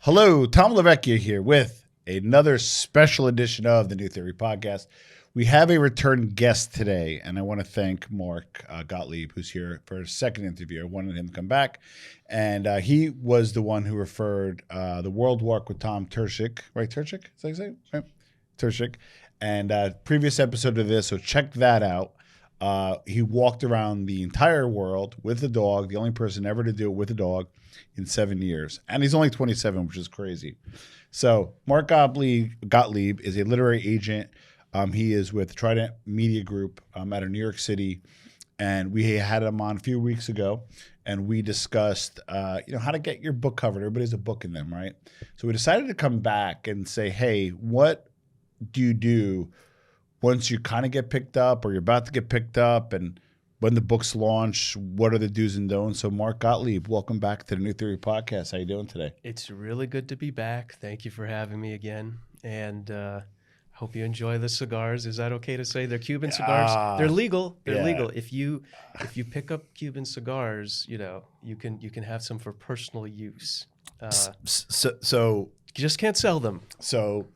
Hello, Tom Lavecchia here with another special edition of the New Theory Podcast. We have a return guest today, and I want to thank Mark Gottlieb, who's here for a second interview. I wanted him to come back, and he was the one who referred the World Walk with Tom Turchik, right? Turchik? Is that how you say it? Right? Turchik. And previous episode of this, so check that out. He walked around the entire world with a dog, the only person ever to do it with a dog in 7 years. And he's only 27, which is crazy. So Mark Gottlieb is a literary agent. He is with Trident Media Group out of New York City. And we had him on a few weeks ago, and we discussed how to get your book covered. Everybody has a book in them, right? So we decided to come back and say, hey, what do you do once you kind of get picked up or you're about to get picked up, and when the books launch, what are the do's and don'ts? So Mark Gottlieb, welcome back to the New Theory Podcast. How you doing today? It's really good to be back. Thank you for having me again. And hope you enjoy the cigars. Is that okay to say? They're Cuban cigars. They're legal. They're legal. If you pick up Cuban cigars, you can have some for personal use. So you just can't sell them. So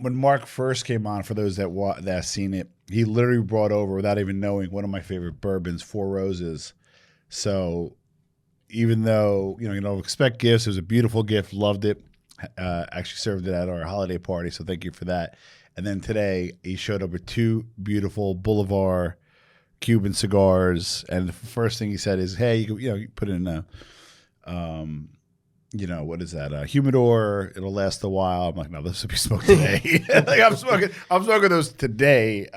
when Mark first came on, for those that have seen it, he literally brought over, without even knowing, one of my favorite bourbons, Four Roses. So even though you don't expect gifts, it was a beautiful gift. Loved it. Actually served it at our holiday party, so thank you for that. And then today he showed up with two beautiful Boulevard Cuban cigars, and the first thing he said is, "Hey, you put in a." What is that? Humidor. It'll last a while. I'm like, no, this will be smoked today. I'm smoking those today.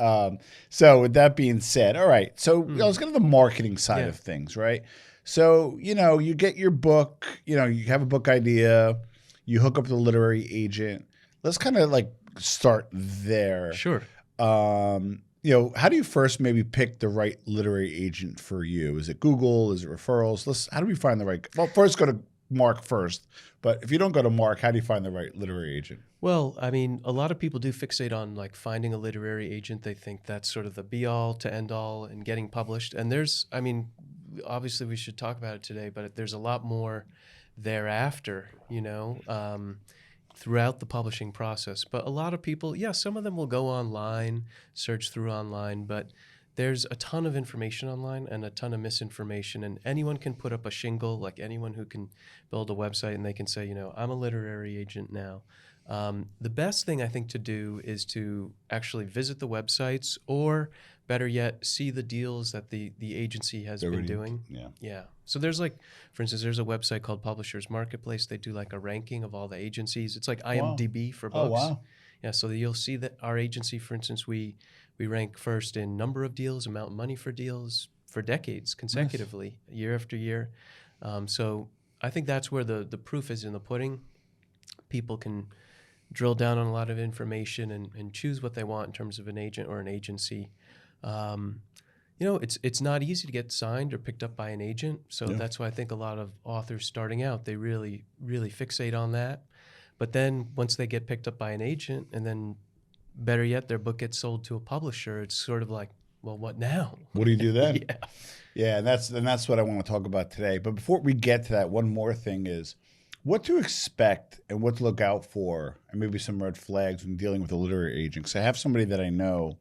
So with that being said, all right. So let's get to the marketing side of things, right? So, you get your book, you have a book idea, you hook up with a literary agent. Let's kind of start there. Sure. How do you first maybe pick the right literary agent for you? Is it Google? Is it referrals? How do we find the right? Well, first go to Mark first, but if you don't go to Mark, how do you find the right literary agent? Well, I mean, a lot of people do fixate on finding a literary agent. They think that's sort of the be all to end all in getting published. And obviously we should talk about it today, but there's a lot more thereafter, throughout the publishing process. But a lot of people, some of them will go online, search through online, but there's a ton of information online and a ton of misinformation, and anyone can put up a shingle, like anyone who can build a website, and they can say, I'm a literary agent now. The best thing I think to do is to actually visit the websites, or better yet, see the deals that the agency has been doing. Yeah. So there's for instance, there's a website called Publishers Marketplace. They do a ranking of all the agencies. It's like IMDb for books. Oh, wow. Yeah, so you'll see that our agency, for instance, we rank first in number of deals, amount of money for deals for decades consecutively, year after year. So I think that's where the proof is in the pudding. People can drill down on a lot of information and choose what they want in terms of an agent or an agency. It's not easy to get signed or picked up by an agent. So that's why I think a lot of authors starting out, they really, really fixate on that. But then once they get picked up by an agent, and then better yet, their book gets sold to a publisher, it's sort of like, well, what now? What do you do then? Yeah, and that's what I want to talk about today. But before we get to that, one more thing is what to expect and what to look out for, and maybe some red flags when dealing with a literary agent. Because I have somebody that I know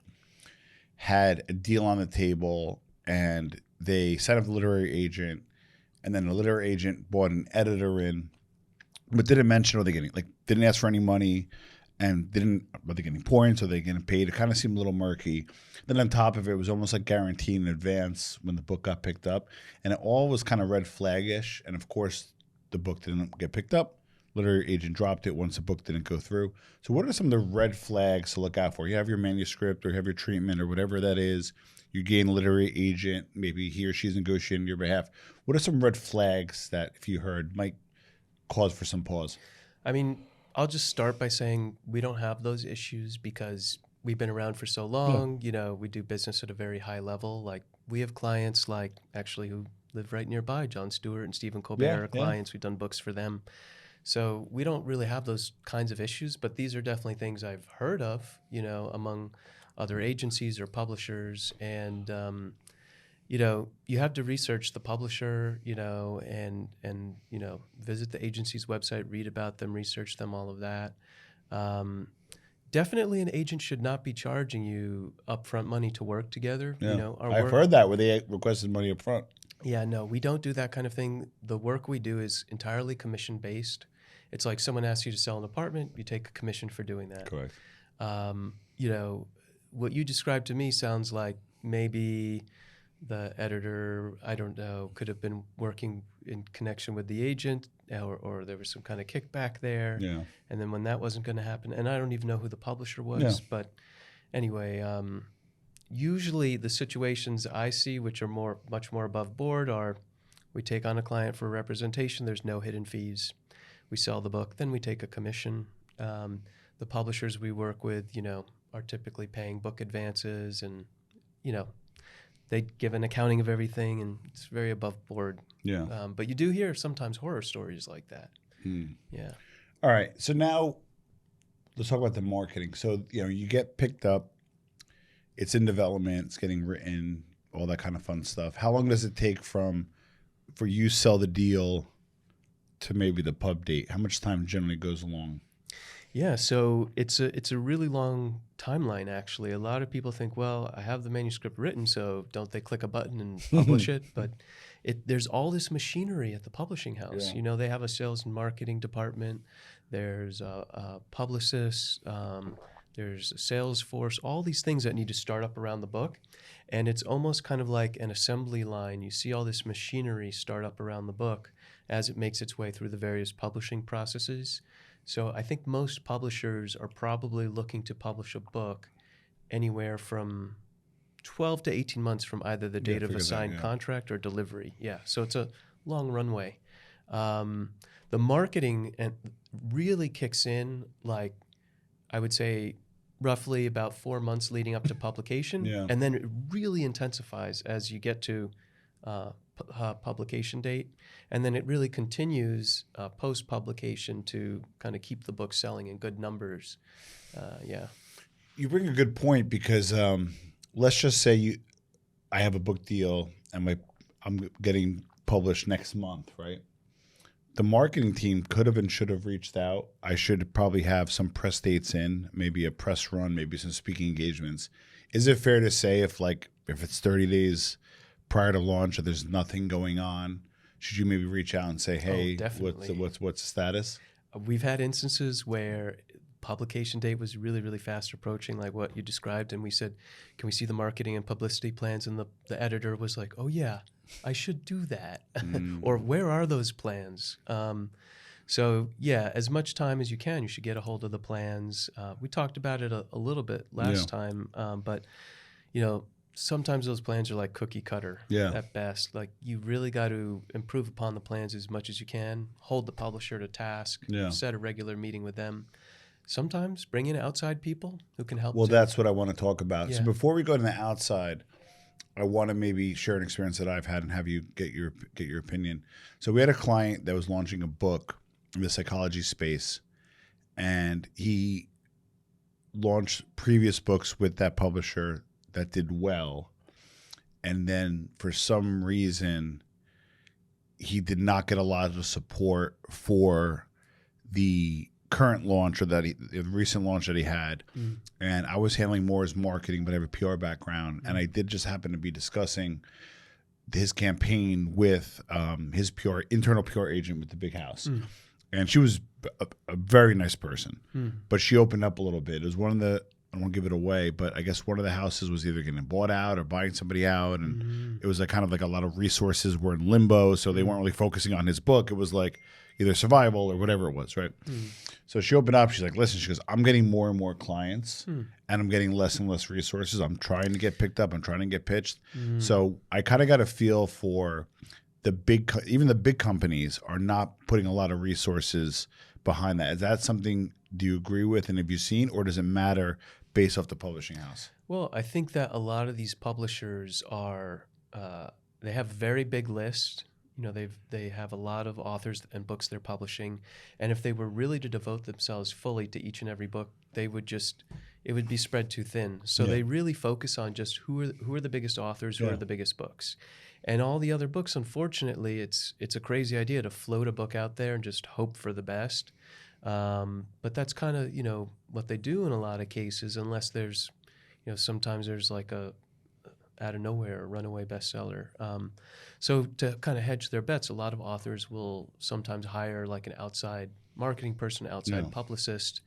had a deal on the table, and they signed up a literary agent, and then the literary agent brought an editor in, but didn't mention are they getting didn't ask for any money, and were they getting points, are they getting paid? It kind of seemed a little murky. Then on top of it, it was almost like guaranteed in advance when the book got picked up, and it all was kind of red flag-ish. And of course, the book didn't get picked up. Literary agent dropped it once the book didn't go through. So what are some of the red flags to look out for? You have your manuscript, or you have your treatment, or whatever that is. You gain a literary agent. Maybe he or she's negotiating on your behalf. What are some red flags that, if you heard, might cause for some pause? I mean, I'll just start by saying we don't have those issues because we've been around for so long. We do business at a very high level. We have clients actually who live right nearby. Jon Stewart and Stephen Colbert are clients. We've done books for them. So we don't really have those kinds of issues, but these are definitely things I've heard of, among other agencies or publishers. And, you have to research the publisher, and visit the agency's website, read about them, research them, all of that. Definitely an agent should not be charging you upfront money to work together. Yeah. Our I've work, heard that where they requested money up front. yeah, no, we don't do that kind of thing. The work we do is entirely commission based. It's like someone asks you to sell an apartment, you take a commission for doing that. Correct. What you described to me sounds like maybe the editor, I don't know, could have been working in connection with the agent, or there was some kind of kickback there. Yeah. And then when that wasn't going to happen, and I don't even know who the publisher was, Yeah. but anyway, usually the situations I see, which are much more above board, are we take on a client for representation, there's no hidden fees. We sell the book, then we take a commission. The publishers we work with, are typically paying book advances, and, they give an accounting of everything, and it's very above board. Yeah. But you do hear sometimes horror stories like that. Yeah. All right. So now let's talk about the marketing. So, you get picked up, it's in development, it's getting written, all that kind of fun stuff. How long does it take for you sell the deal to maybe the pub date? How much time generally goes along? Yeah, so it's a really long timeline, actually. A lot of people think, well, I have the manuscript written, so don't they click a button and publish it? But there's all this machinery at the publishing house. Yeah. They have a sales and marketing department. There's a publicist. There's a sales force. All these things that need to start up around the book. And it's almost kind of like an assembly line. You see all this machinery start up around the book as it makes its way through the various publishing processes. So I think most publishers are probably looking to publish a book anywhere from 12 to 18 months from either the date of a signed contract or delivery. Yeah, so it's a long runway. The marketing really kicks in, like, I would say roughly about 4 months leading up to publication. Yeah. And then it really intensifies as you get to publication date, and then it really continues post-publication to kind of keep the book selling in good numbers. Yeah. You bring a good point because let's just say I have a book deal and I'm getting published next month, right? The marketing team could have and should have reached out. I should probably have some press dates in, maybe a press run, maybe some speaking engagements. Is it fair to say if it's 30 days prior to launch or there's nothing going on, should you maybe reach out and say, hey, what's the status? We've had instances where publication date was really, really fast approaching, like what you described, and we said, can we see the marketing and publicity plans? And the editor was like, oh yeah, I should do that. Or where are those plans? So yeah, as much time as you can, you should get a hold of the plans. We talked about it a little bit last time, but sometimes those plans are like cookie cutter at best. Like, you really got to improve upon the plans as much as you can, hold the publisher to task, set a regular meeting with them. Sometimes bring in outside people who can help. Well, that's what I want to talk about. Yeah. So before we go to the outside, I want to maybe share an experience that I've had and have you get your opinion. So we had a client that was launching a book in the psychology space, and he launched previous books with that publisher that did well, and then for some reason he did not get a lot of support for the current launch or the recent launch that he had. And I was handling more as marketing, but I have a PR background, and I did just happen to be discussing his campaign with his internal PR agent with the big house. And she was a very nice person, but she opened up a little bit. It was one of the, I don't want to give it away, but I guess one of the houses was either getting bought out or buying somebody out. And it was like kind of like a lot of resources were in limbo. So they weren't really focusing on his book. It was like either survival or whatever it was, right? So she opened up. She's like, listen, she goes, I'm getting more and more clients and I'm getting less and less resources. I'm trying to get picked up. I'm trying to get pitched. So I kind of got a feel for even the big companies are not putting a lot of resources behind that. Is that something, do you agree with, and have you seen, or does it matter based off the publishing house? Well, I think that a lot of these publishers are they have very big lists. They have a lot of authors and books they're publishing, and if they were really to devote themselves fully to each and every book, they would just it would be spread too thin. So Yeah. they really focus on just who are the biggest authors, who Yeah. are the biggest books. And all the other books, unfortunately, it's a crazy idea to float a book out there and just hope for the best. But that's kind of, what they do in a lot of cases, unless there's, sometimes there's like a out of nowhere a runaway bestseller. So to kind of hedge their bets, a lot of authors will sometimes hire like an outside marketing person, outside Yeah. publicist,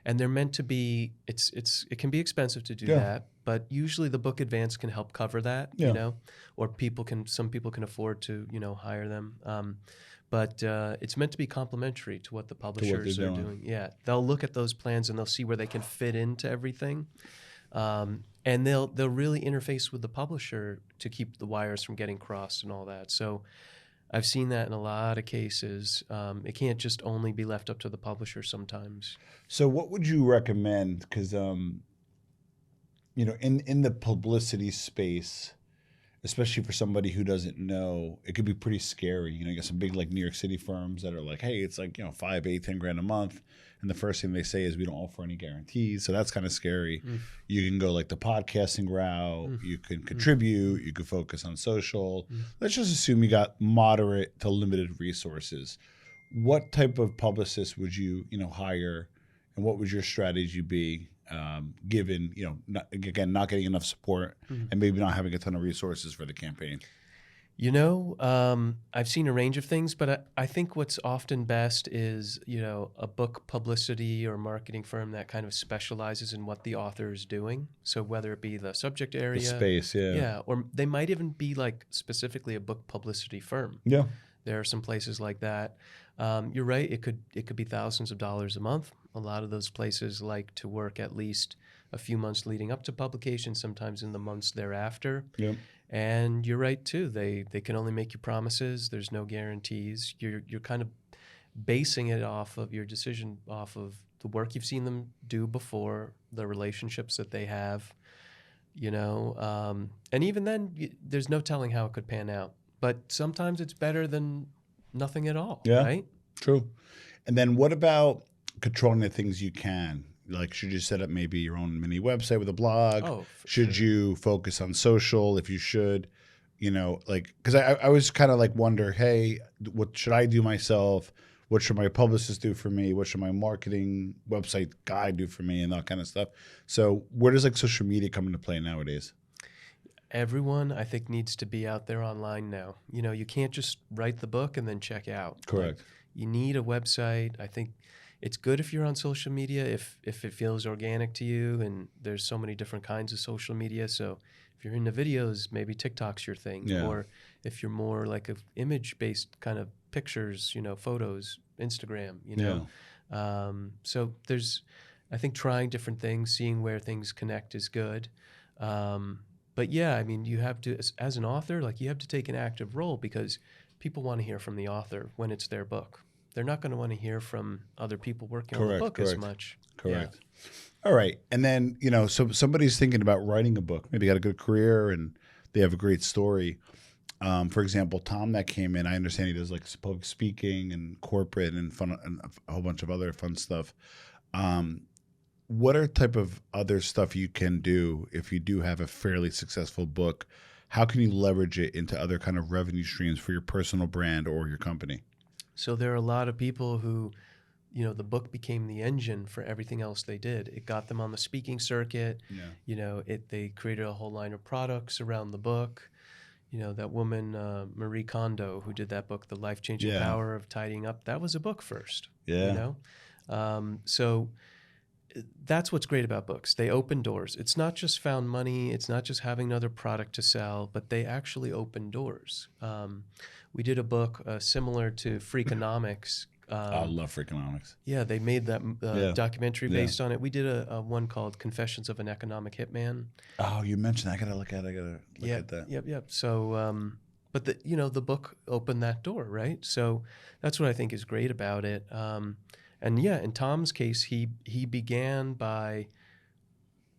and they're meant to be. It can be expensive to do Yeah. that, but usually the book advance can help cover that. Yeah. Or some people can afford to hire them. But it's meant to be complementary to what the publishers are doing. Yeah, they'll look at those plans and they'll see where they can fit into everything. And they'll really interface with the publisher to keep the wires from getting crossed and all that. So I've seen that in a lot of cases. It can't just only be left up to the publisher sometimes. So what would you recommend? Because, in the publicity space, especially for somebody who doesn't know, it could be pretty scary. You got some big like New York City firms that are like, hey, it's like, 5, 8, 10 grand a month. And the first thing they say is we don't offer any guarantees. So that's kind of scary. You can go like the podcasting route. You can contribute. You can focus on social. Let's just assume you got moderate to limited resources. What type of publicist would you, hire? And what would your strategy be? Given, not getting enough support and maybe not having a ton of resources for the campaign? I've seen a range of things, but I think what's often best is, a book publicity or marketing firm that kind of specializes in what the author is doing. So whether it be the subject area, The space, yeah. Yeah, or they might even be like specifically a book publicity firm. Yeah. There are some places like that. You're right. It could be thousands of dollars a month. A lot of those places like to work at least a few months leading up to publication, sometimes in the months thereafter. Yep. And you're right too. They can only make you promises. There's no guarantees. You're kind of basing it off of your decision off of the work you've seen them do before, the relationships that they have. And even then, there's no telling how it could pan out. But sometimes it's better than nothing at all, Yeah, right? True. And then what about controlling the things you can? Like, should you set up maybe your own mini website with a blog? Oh, should you focus on social if you should? Because I always kind of like wonder, hey, what should I do myself? What should my publicist do for me? What should my marketing website guy do for me and that kind of stuff? So where does like social media come into play nowadays? Everyone, I think, needs to be out there online now. You can't just write the book and then check out. Correct. Like, you need a website. I think it's good if you're on social media, if it feels organic to you, and there's so many different kinds of social media. So if you're into videos, maybe TikTok's your thing. Yeah. Or if you're more like a image-based kind of pictures, photos, Instagram, So there's, I think, trying different things, seeing where things connect is good. But yeah, I mean, you have to, as an author, like you have to take an active role because people want to hear from the author when it's their book. They're not going to want to hear from other people working on the book as much. Correct. Yeah. All right. And then, so somebody's thinking about writing a book, maybe got a good career and they have a great story. For example, Tom that came in, I understand he does like public speaking and corporate and fun and a whole bunch of other fun stuff. What are type of other stuff you can do if you do have a fairly successful book? How can you leverage it into other kind of revenue streams for your personal brand or your company? So there are a lot of people who, the book became the engine for everything else they did. It got them on the speaking circuit. Yeah. They created a whole line of products around the book. That woman, Marie Kondo, who did that book, The Life-Changing Power of Tidying Up, that was a book first. Yeah. So that's what's great about books. They open doors. It's not just found money. It's not just having another product to sell, but they actually open doors. We did a book similar to Freakonomics. I love Freakonomics. Yeah, they made that documentary based on it. We did a one called Confessions of an Economic Hitman. Oh, you mentioned that. I gotta look at that. Yep. So, but the book opened that door, right? So that's what I think is great about it. And yeah, in Tom's case, he began by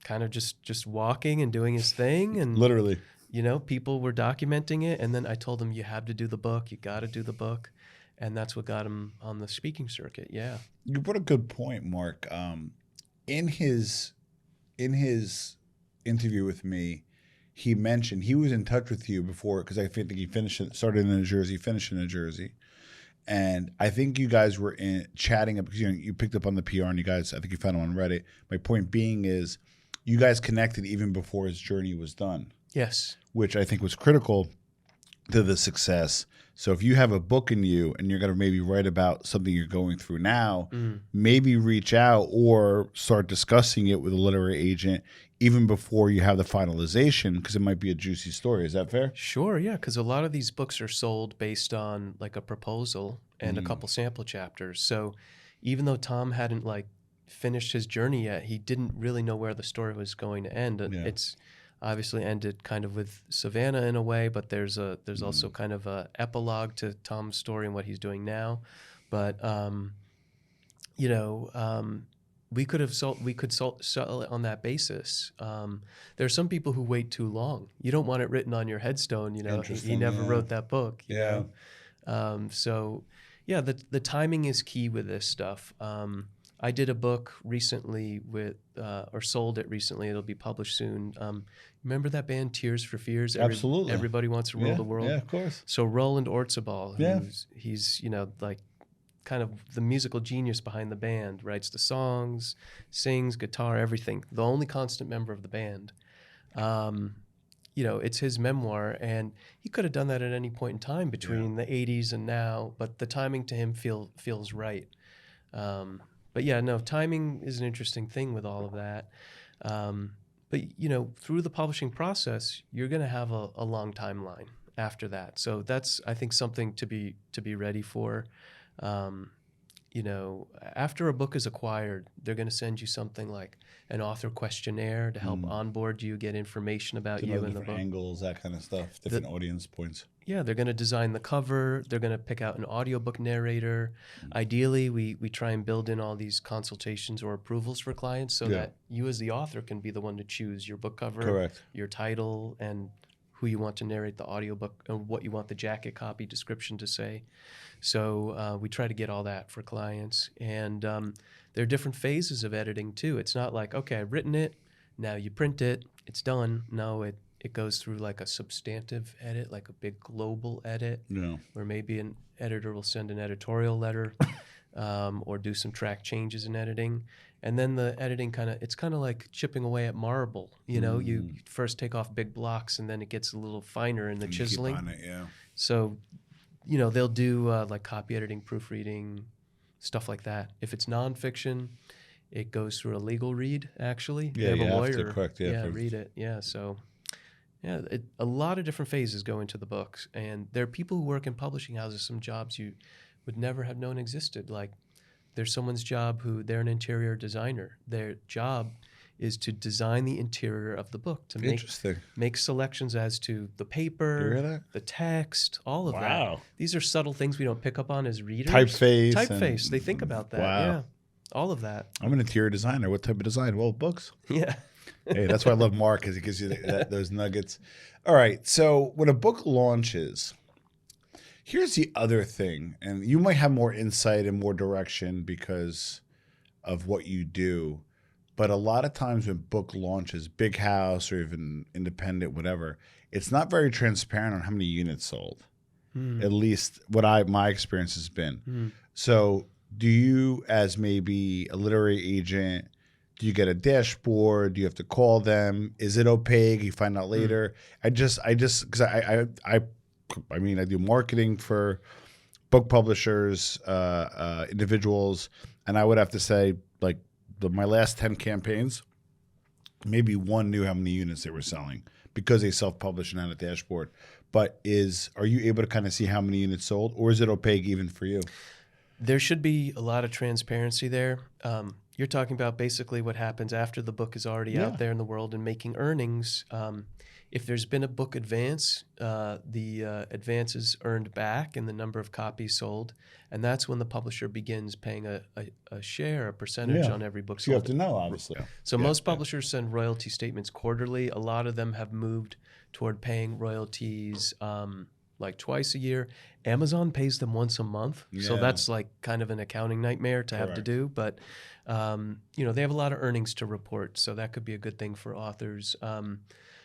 kind of just walking and doing his thing, and literally, people were documenting it. And then I told him, you have to do the book. You got to do the book, and that's what got him on the speaking circuit. Yeah, you brought a good point, Mark. In his in his interview with me, he mentioned he was in touch with you before because I think he started in New Jersey, finished in New Jersey. And I think you guys were chatting because you picked up on the PR and you guys, I think you found him on Reddit. My point being is you guys connected even before his journey was done. Yes. Which I think was critical to the success. So if you have a book in you and you're going to maybe write about something you're going through now, maybe reach out or start discussing it with a literary agent even before you have the finalization because it might be a juicy story. Is that fair? Sure, yeah, because a lot of these books are sold based on like a proposal and a couple sample chapters. So even though Tom hadn't like finished his journey yet, he didn't really know where the story was going to end. Yeah. It's obviously ended kind of with Savannah in a way, but there's also kind of a epilogue to Tom's story and what he's doing now. But we could sell it on that basis. There are some people who wait too long. You don't want it written on your headstone. He never wrote that book. You know? So yeah, the timing is key with this stuff. I did a book recently or sold it recently. It'll be published soon. Remember that band Tears for Fears? Absolutely. Everybody Wants to Rule the World. Yeah, of course. So Roland Orzabal, he's like kind of the musical genius behind the band, writes the songs, sings, guitar, everything. The only constant member of the band. It's his memoir, and he could have done that at any point in time between the 80s and now, but the timing to him feels right. But yeah, no, timing is an interesting thing with all of that. But through the publishing process, you're going to have a long timeline after that. So that's, I think, something to be ready for. After a book is acquired, they're going to send you something like an author questionnaire to help onboard you, get information about you and the book. Angles, that kind of stuff, different audience points. Yeah, they're going to design the cover. They're going to pick out an audiobook narrator. Ideally, we try and build in all these consultations or approvals for clients so that you as the author can be the one to choose your book cover, your title, and who you want to narrate the audiobook and what you want the jacket copy description to say. So we try to get all that for clients. And there are different phases of editing too. It's not like, okay, I've written it, now you print it, it's done. No, it goes through like a substantive edit, like a big global edit, where maybe an editor will send an editorial letter or do some track changes in editing. And then the editing it's kind of like chipping away at marble. You first take off big blocks and then it gets a little finer in the chiseling. Keep on it, So, they'll do like copy editing, proofreading, stuff like that. If it's nonfiction, it goes through a legal read, actually. Yeah, you have a lawyer. have to correct, read it. Yeah, so... Yeah, a lot of different phases go into the books. And there are people who work in publishing houses, some jobs you would never have known existed. Like there's someone's job who they're an interior designer. Their job is to design the interior of the book, to make selections as to the paper, the text, all of that. These are subtle things we don't pick up on as readers. Typeface. They think about that. Wow. Yeah, all of that. I'm an interior designer. What type of design? Well, books. Yeah. Hey, that's why I love Mark, because he gives you those nuggets. All right, so when a book launches, here's the other thing, and you might have more insight and more direction because of what you do, but a lot of times when book launches, big house or even independent, whatever, it's not very transparent on how many units sold. At least what my experience has been. So do you, as maybe a literary agent, do you get a dashboard? Do you have to call them? Is it opaque? You find out later. I because I do marketing for book publishers, individuals, and I would have to say like my last 10 campaigns, maybe one knew how many units they were selling because they self-publish and had a dashboard. But are you able to kind of see how many units sold, or is it opaque even for you? There should be a lot of transparency there. You're talking about basically what happens after the book is already out there in the world and making earnings. If there's been a book advance, the advance is earned back in the number of copies sold, and that's when the publisher begins paying a share, a percentage on every book sold. You have to know, obviously. So most publishers send royalty statements quarterly. A lot of them have moved toward paying royalties like twice a year. Amazon pays them once a month. So Yeah. that's like kind of an accounting nightmare to have to Correct. do. But, they have a lot of earnings to report. So that could be a good thing for authors.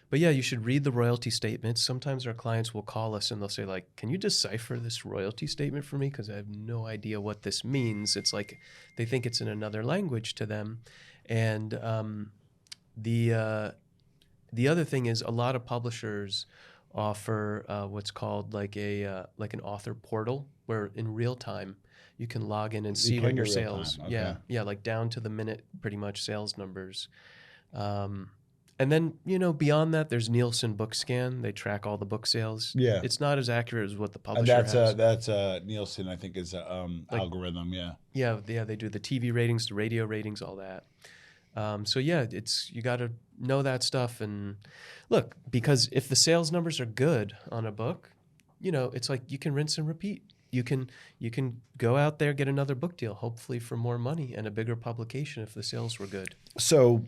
But yeah, you should read the royalty statements. Sometimes our clients will call us and they'll say like, can you decipher this royalty statement for me? Because I have no idea what this means. It's like they think it's in another language to them. And the other thing is a lot of publishers offer what's called like an author portal where in real time you can log in and see what your sales, yeah, like down to the minute, pretty much sales numbers. And then, beyond that, there's Nielsen BookScan. They track all the book sales. Yeah. It's not as accurate as what the And publisher has. that's Nielsen, I think, is algorithm. Yeah. Yeah, they do the TV ratings, the radio ratings, all that. So yeah, you got to know that stuff. And look, because if the sales numbers are good on a book, it's like you can rinse and repeat. You can go out there, get another book deal, hopefully for more money and a bigger publication if the sales were good. So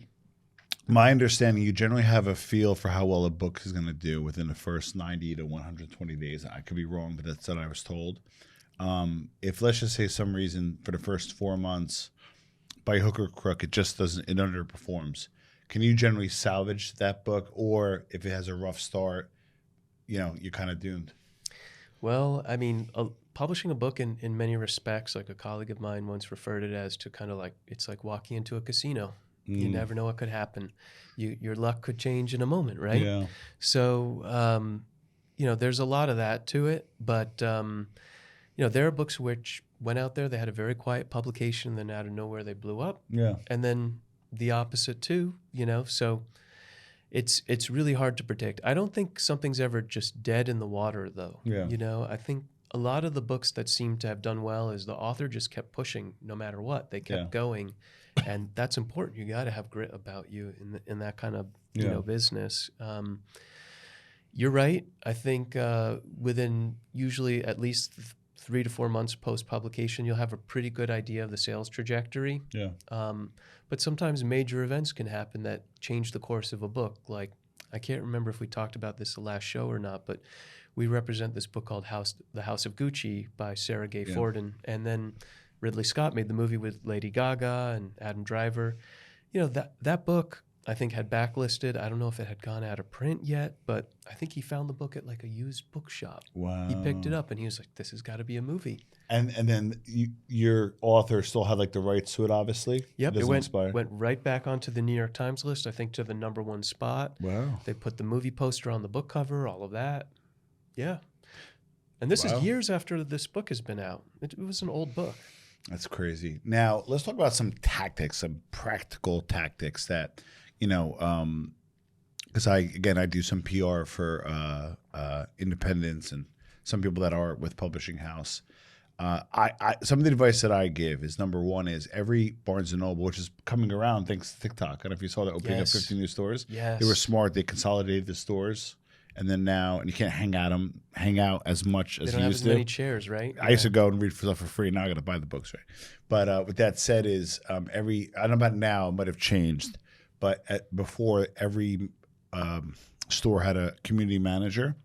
my understanding, you generally have a feel for how well a book is going to do within the first 90 to 120 days. I could be wrong, but that's what I was told. If, let's just say, some reason for the first 4 months, by hook or crook, it underperforms, can you generally salvage that book? Or if it has a rough start, you're kind of doomed? Well, I mean, publishing a book in many respects, like a colleague of mine once referred it as to kind of like, it's like walking into a casino. You never know what could happen. Your luck could change in a moment, right? Yeah. So, there's a lot of that to it. But, there are books which went out there, they had a very quiet publication, then out of nowhere they blew up. Yeah. And then the opposite too, So it's really hard to predict. I don't think something's ever just dead in the water, though. Yeah. I think a lot of the books that seem to have done well is the author just kept pushing no matter what. They kept going. And that's important. You got to have grit about you in that kind of business. You're right. I think within usually at least 3 to 4 months post publication, you'll have a pretty good idea of the sales trajectory. Yeah. But sometimes major events can happen that change the course of a book. Like I can't remember if we talked about this the last show or not, but we represent this book called The House of Gucci by Sarah Gay Forden, and then Ridley Scott made the movie with Lady Gaga and Adam Driver. That book I think had backlisted. I don't know if it had gone out of print yet, but I think he found the book at like a used bookshop. Wow. He picked it up and he was like, this has got to be a movie. And then your author still had like the rights to it, obviously? Yep, it went right back onto the New York Times list, I think to the #1 spot. Wow. They put the movie poster on the book cover, all of that. Yeah. And this is years after this book has been out. It was an old book. That's crazy. Now, let's talk about some tactics, some practical tactics that, because I do some PR for independents and some people that are with publishing house. Some of the advice that I give is, number one is every Barnes & Noble, which is coming around thanks to TikTok. I don't know if you saw that opening up 50 new stores. Yes. They were smart. They consolidated the stores. And then now, and you can't hang out as much as you used to. They don't have as many chairs, right? I used to go and read stuff for free. Now I got to buy the books, right? But with that said, I don't know about now, it might have changed, but before every store had a community manager,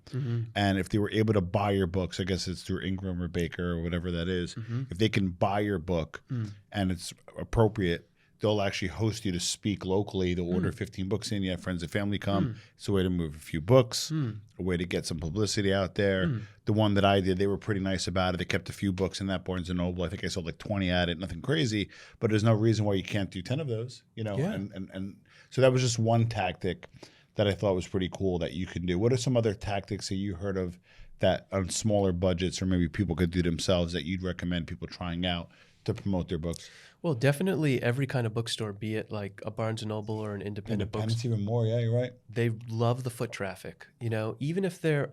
and if they were able to buy your books, I guess it's through Ingram or Baker or whatever that is, if they can buy your book and it's appropriate, they'll actually host you to speak locally. They'll order 15 books in. You have friends and family come. It's a way to move a few books, a way to get some publicity out there. The one that I did, they were pretty nice about it. They kept a few books in that Barnes & Noble. I think I sold like 20 at it, nothing crazy, but there's no reason why you can't do 10 of those, And so that was just one tactic that I thought was pretty cool that you can do. What are some other tactics that you heard of that on smaller budgets or maybe people could do themselves that you'd recommend people trying out to promote their books? Well, definitely every kind of bookstore, be it like a Barnes & Noble or an independent bookstore. Even more, yeah, you're right. They love the foot traffic. Even if the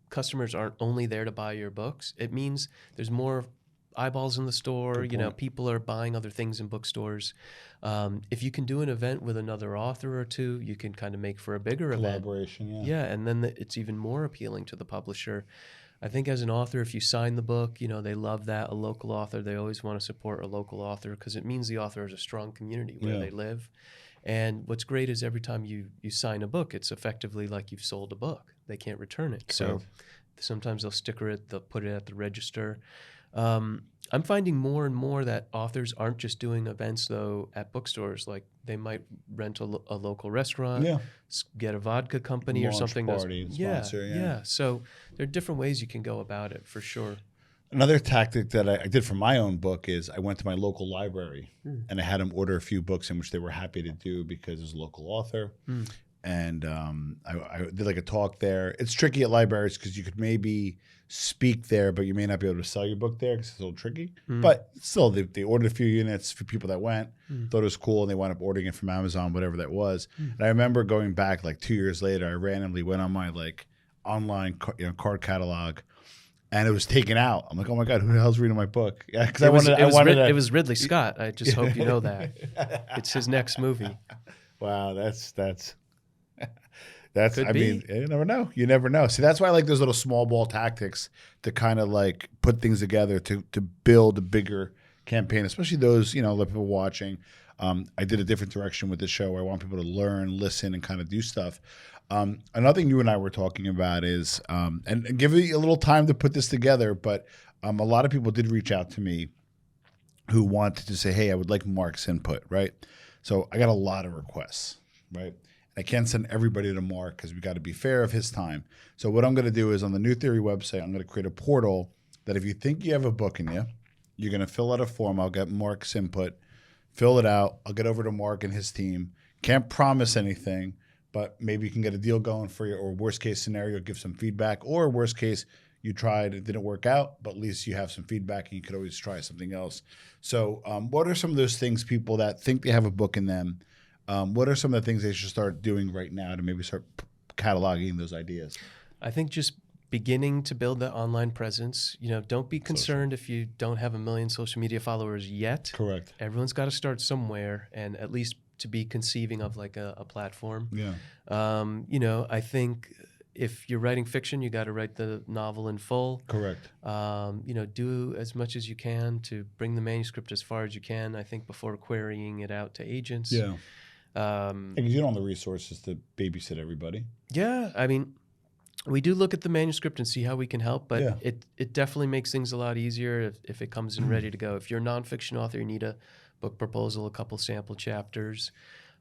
customers aren't only there to buy your books, it means there's more eyeballs in the store. People are buying other things in bookstores. If you can do an event with another author or two, you can kind of make for a bigger collaboration, event. Yeah, and then it's even more appealing to the publisher. I think as an author, if you sign the book, they love that. A local author, they always want to support a local author because it means the author has a strong community where they live. And what's great is every time you sign a book, it's effectively like you've sold a book. They can't return it. Correct. So Sometimes they'll sticker it, they'll put it at the register. I'm finding more and more that authors aren't just doing events, though, at bookstores. Like, they might rent a local restaurant, Yeah. get a vodka company or Launch something. party and sponsor, yeah. So there are different ways you can go about it, for sure. Another tactic that I did for my own book is I went to my local library and I had them order a few books in which they were happy to do because it's a local author. And I did like a talk there. It's tricky at libraries because you could maybe speak there, but you may not be able to sell your book there because it's a little tricky. But still, they ordered a few units for people that went, thought it was cool, and they wound up ordering it from Amazon, whatever that was. And I remember going back like 2 years later, I randomly went on my like online card catalog, and it was taken out. I'm like, oh my God, who the hell's reading my book? Yeah, because it was Ridley Scott. I just hope you know that. It's his next movie. Wow, that's Could I be. mean, you never know. You never know. See, that's why I like those little small ball tactics to kind of like put things together to build a bigger campaign, especially those, like people watching. I did a different direction with the show where I want people to learn, listen, and kind of do stuff. Another thing you and I were talking about is, and give me a little time to put this together, but a lot of people did reach out to me who wanted to say, hey, I would like Mark's input, right? So I got a lot of requests, right? I can't send everybody to Mark because we got to be fair of his time. So what I'm going to do is on the New Theory website, I'm going to create a portal that if you think you have a book in you, you're going to fill out a form. I'll get Mark's input, fill it out. I'll get over to Mark and his team. Can't promise anything, but maybe you can get a deal going for you, or worst case scenario, give some feedback, or worst case, you tried, it didn't work out, but at least you have some feedback and you could always try something else. So what are some of those things, people that think they have a book in them, what are some of the things they should start doing right now to maybe start cataloging those ideas? I think just beginning to build that online presence. Don't be concerned if you don't have 1 million social media followers yet. Correct. Everyone's got to start somewhere, and at least to be conceiving of like a platform. Yeah. I think if you're writing fiction, you got to write the novel in full. Correct. Do as much as you can to bring the manuscript as far as you can, I think, before querying it out to agents. Yeah. Because you don't have the resources to babysit everybody. Yeah, I mean, we do look at the manuscript and see how we can help, but it definitely makes things a lot easier if it comes in ready to go. If you're a nonfiction author, you need a book proposal, a couple sample chapters.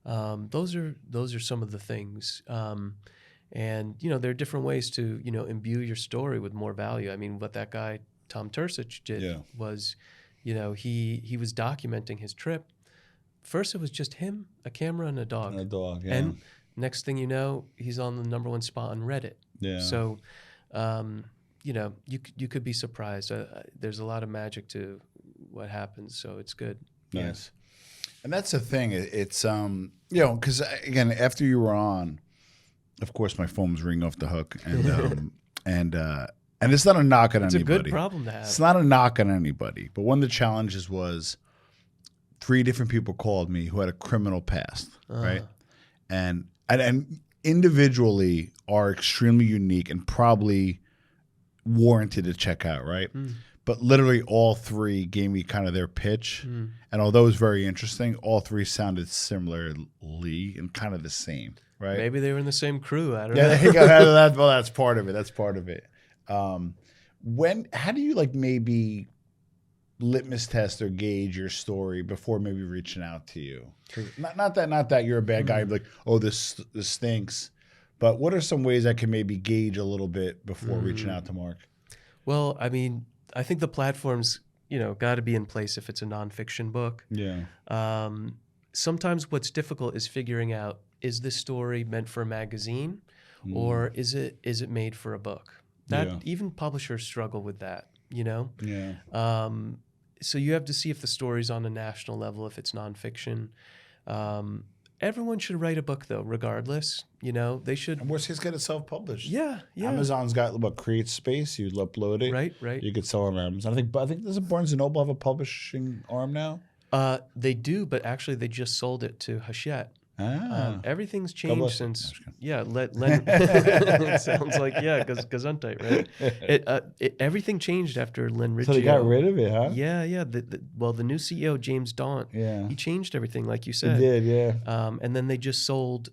Those are some of the things. And there are different ways to imbue your story with more value. I mean, what that guy Tom Tursich did was, he was documenting his trip. First, it was just him, a camera, and a dog. And a dog, yeah. And next thing you know, he's on the #1 spot on Reddit. Yeah. So, you could be surprised. There's a lot of magic to what happens, so it's good. Nice. Yeah. And that's the thing. It's because again, after you were on, of course, my phone was ringing off the hook, and and it's not a knock on anybody. It's a good problem to have. It's not a knock on anybody. But one of the challenges was 3 different people called me who had a criminal past, right? And individually are extremely unique and probably warranted to check out, right? But literally all 3 gave me kind of their pitch. And although it was very interesting, all 3 sounded similarly and kind of the same, right? Maybe they were in the same crew. I don't know. Yeah, there you go. Well, that's part of it. That's part of it. How do you maybe litmus test or gauge your story before maybe reaching out to you? Not that you're a bad guy. You're like, oh, this stinks. But what are some ways I can maybe gauge a little bit before reaching out to Mark? Well, I mean, I think the platform's got to be in place if it's a nonfiction book. Yeah. Sometimes what's difficult is figuring out, is this story meant for a magazine or is it made for a book? Even publishers struggle with that. Yeah. So you have to see if the story's on a national level, if it's nonfiction. Everyone should write a book, though, regardless. They should. And worst case, get it self-published. Yeah. Amazon's got Create Space. You upload it. Right. You could sell it on Amazon. I think doesn't Barnes & Noble have a publishing arm now? They do, but actually they just sold it to Hachette. Everything's changed since. Yeah, Len. It sounds like Gesundheit, right? Everything changed after Len Riggio. So they got rid of it, huh? Yeah. The new CEO James Daunt. Yeah. He changed everything, like you said. He did, yeah. And then they just sold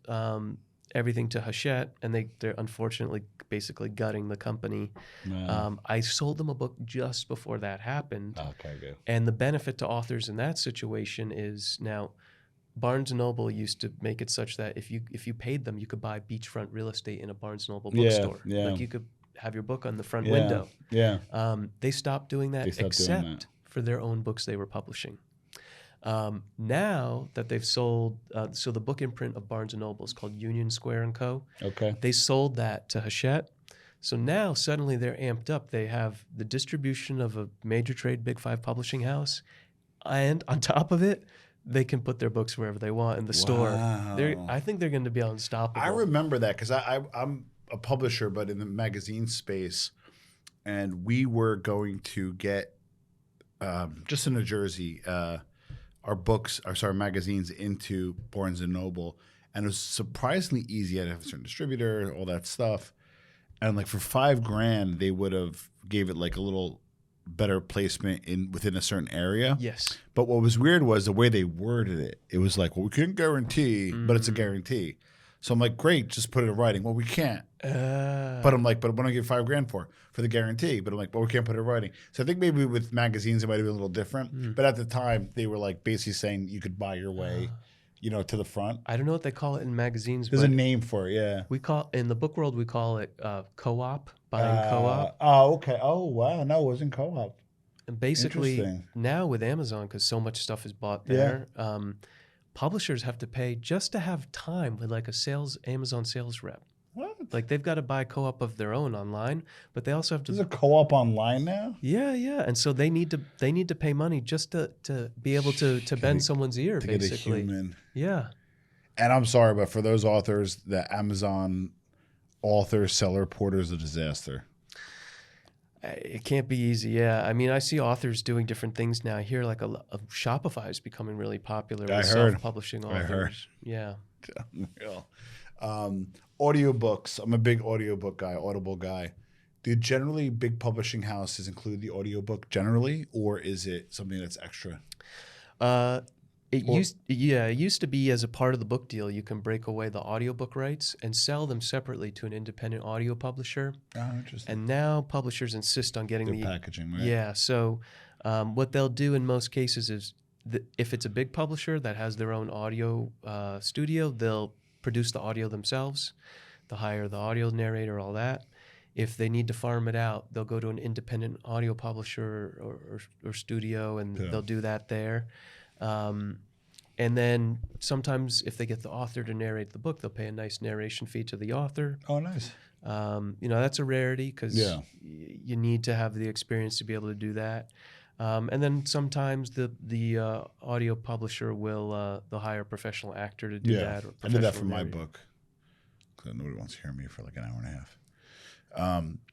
everything to Hachette, and they're unfortunately basically gutting the company. No. I sold them a book just before that happened. Okay, good. And the benefit to authors in that situation is now Barnes & Noble used to make it such that if you paid them, you could buy beachfront real estate in a Barnes & Noble bookstore. Yeah. Like you could have your book on the front Yeah. window. Yeah. They stopped doing that They stopped doing except that. for their own books they were publishing. Now that they've sold, so the book imprint of Barnes & Noble is called Union Square & Co. Okay. They sold that to Hachette. So now suddenly they're amped up. They have the distribution of a major trade Big Five publishing house. And on top of it, they can put their books wherever they want in the store. I think they're going to be unstoppable. I remember that because I'm a publisher, but in the magazine space, and we were going to get just in New Jersey our magazines into Barnes and Noble, and it was surprisingly easy. I had to have a certain distributor, all that stuff, and like for $5,000, they would have gave it like a little better placement within a certain area. Yes. But what was weird was the way they worded it. It was like, well, we can't guarantee, but it's a guarantee. So I'm like, great, just put it in writing. Well, we can't. But I'm like, but what do I give $5,000 for the guarantee? But I'm like, well, we can't put it in writing. So I think maybe with magazines it might have been a little different. But at the time, they were like basically saying you could buy your way, to the front. I don't know what they call it in magazines. There's a but name for it, yeah. we call in the book world we call it co-op, buying co-op. Oh, okay. Oh, wow. No, it wasn't co-op. And basically Interesting. now with Amazon, because so much stuff is bought there, publishers have to pay just to have time with like a Amazon sales rep. What? Like they've got to buy co-op of their own online, but they also have to. There's a co-op online now? Yeah, and so they need to pay money just to be able to bend someone's ear, To basically. get a human. Yeah. And I'm sorry, but for those authors, the Amazon author seller portal is a disaster. It can't be easy, yeah. I mean, I see authors doing different things now. Here, like Shopify is becoming really popular with self-publishing authors. I heard. Yeah. Unreal. Audiobooks. I'm a big audiobook guy, Audible guy. Do generally big publishing houses include the audiobook generally, or is it something that's extra? It used to be as a part of the book deal, you can break away the audiobook rights and sell them separately to an independent audio publisher. Oh, interesting. And now publishers insist on getting Their packaging, right? Yeah. So what they'll do in most cases is if it's a big publisher that has their own audio studio, they'll produce the audio themselves. They'll hire the audio narrator, all that. If they need to farm it out, they'll go to an independent audio publisher or studio, and they'll do that there. And then sometimes if they get the author to narrate the book, they'll pay a nice narration fee to the author. Oh, nice. That's a rarity because you need to have the experience to be able to do that. And then sometimes the audio publisher will they'll hire a professional actor to do that. Or I did that for my book because nobody wants to hear me for like an hour and a half.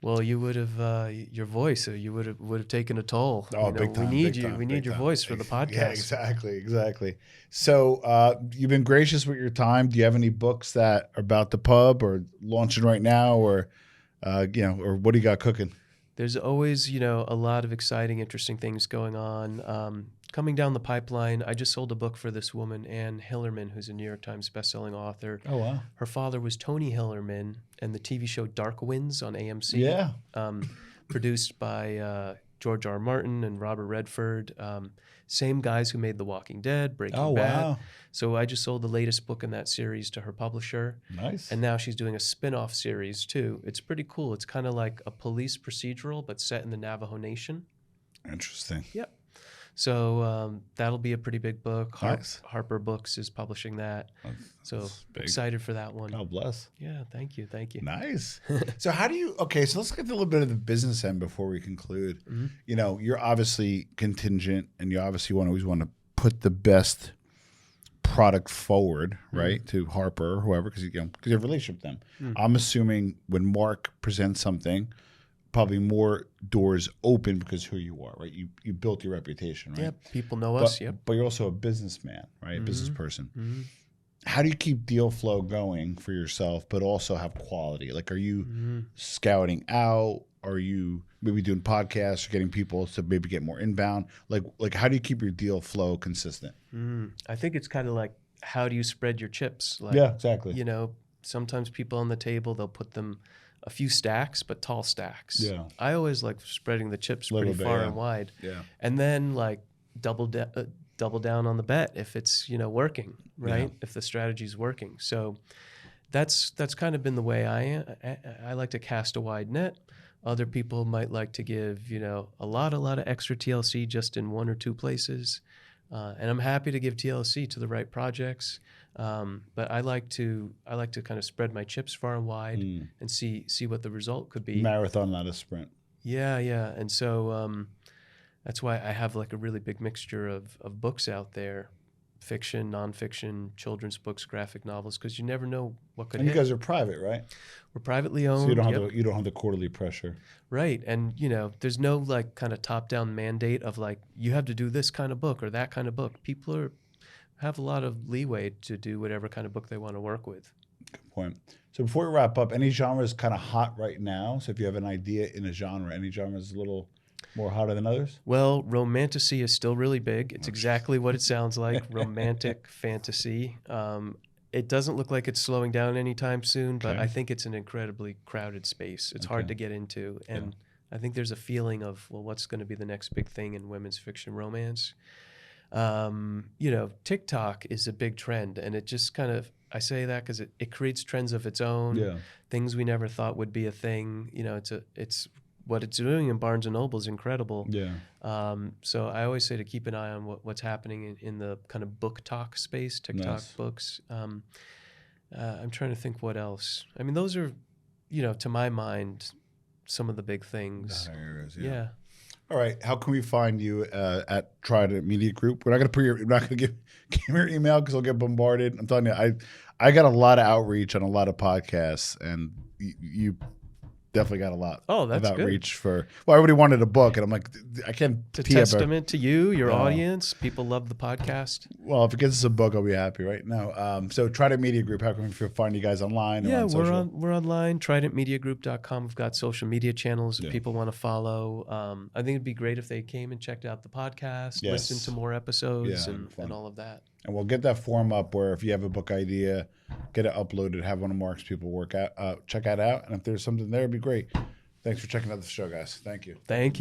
Well, you would have your voice. You would have taken a toll. Oh, big time. We need big you. time, We need your time. voice for the podcast. Yeah, exactly. So you've been gracious with your time. Do you have any books that are about the pub or launching right now, or or what do you got cooking? There's always a lot of exciting, interesting things going on. Coming down the pipeline, I just sold a book for this woman, Anne Hillerman, who's a New York Times bestselling author. Oh, wow. Her father was Tony Hillerman, and the TV show Dark Winds on AMC. Yeah. Produced by George R. Martin and Robert Redford. Same guys who made The Walking Dead, Breaking Bad. Wow. So I just sold the latest book in that series to her publisher. Nice. And now she's doing a spin-off series, too. It's pretty cool. It's kind of like a police procedural, but set in the Navajo Nation. Interesting. Yep. So that'll be a pretty big book. Nice. Harper Books is publishing that. So big. excited for that one. God bless. Yeah, thank you. Nice. So how do you, so let's get to a little bit of the business end before we conclude. Mm-hmm. You're obviously contingent and you obviously always want to put the best product forward, right, to Harper or whoever, because you have a relationship with them. I'm assuming when Mark presents something, probably more doors open because who you are, right? You built your reputation, right? Yep, people know us. Yep. But you're also a businessman, right? A business person. How do you keep deal flow going for yourself, but also have quality? Like, are you scouting out? Are you maybe doing podcasts or getting people to maybe get more inbound? Like how do you keep your deal flow consistent? I think it's kind of like, how do you spread your chips? Like, Yeah, exactly. Sometimes people on the table, they'll put them a few stacks, but tall stacks. Yeah. I always like spreading the chips Little pretty bit, far yeah. and wide. Yeah. And then like double down on the bet if it's, you know, working, right? Yeah. If the strategy's working. So that's kind of been the way I am. I like to cast a wide net. Other people might like to give, you know, a lot of extra TLC just in one or two places. And I'm happy to give TLC to the right projects. But I like to kind of spread my chips far and wide and see what the result could be. Marathon, not a sprint. Yeah. And so that's why I have like a really big mixture of books out there. Fiction, nonfiction, children's books, graphic novels, because you never know what could And hit. you guys are private, right? We're privately owned. So you don't have yep. you don't have the quarterly pressure. Right. And, you know, there's no like kind of top-down mandate of like, you have to do this kind of book or that kind of book. People have a lot of leeway to do whatever kind of book they want to work with. Good point. So before we wrap up, any genre is kind of hot right now? So if you have an idea in a genre, any genre is a little more hotter than others? Well, romantasy is still really big. It's exactly what it sounds like, romantic fantasy. It doesn't look like it's slowing down anytime soon, but I think it's an incredibly crowded space. It's hard to get into. And I think there's a feeling of, well, what's going to be the next big thing in women's fiction romance? You know, TikTok is a big trend, and it just kind of, I say that because it creates trends of its own, things we never thought would be a thing. You know, it's what it's doing in Barnes & Noble is incredible. Yeah. So I always say to keep an eye on what's happening in the kind of book talk space, TikTok books. I'm trying to think what else. I mean, those are, you know, to my mind, some of the big things. The areas, Yeah. All right. How can we find you at Trident Media Group? We're not going to we're not going to give your email because I'll get bombarded. I'm telling you, I got a lot of outreach on a lot of podcasts, and you definitely got a lot of outreach for. Well, everybody wanted a book, and I'm like, I can't. It's a testament to you, your audience. People love the podcast. Well, if it gets us a book, I'll be happy, right? No. So Trident Media Group. How can we find you guys online? Yeah, or we're online. TridentMediaGroup.com. We've got social media channels if people want to follow. I think it'd be great if they came and checked out the podcast, listened to more episodes, and all of that. And we'll get that form up where if you have a book idea, get it uploaded, have one of Mark's people check that out. And if there's something there, it'd be great. Thanks for checking out the show, guys. Thank you. Thank you.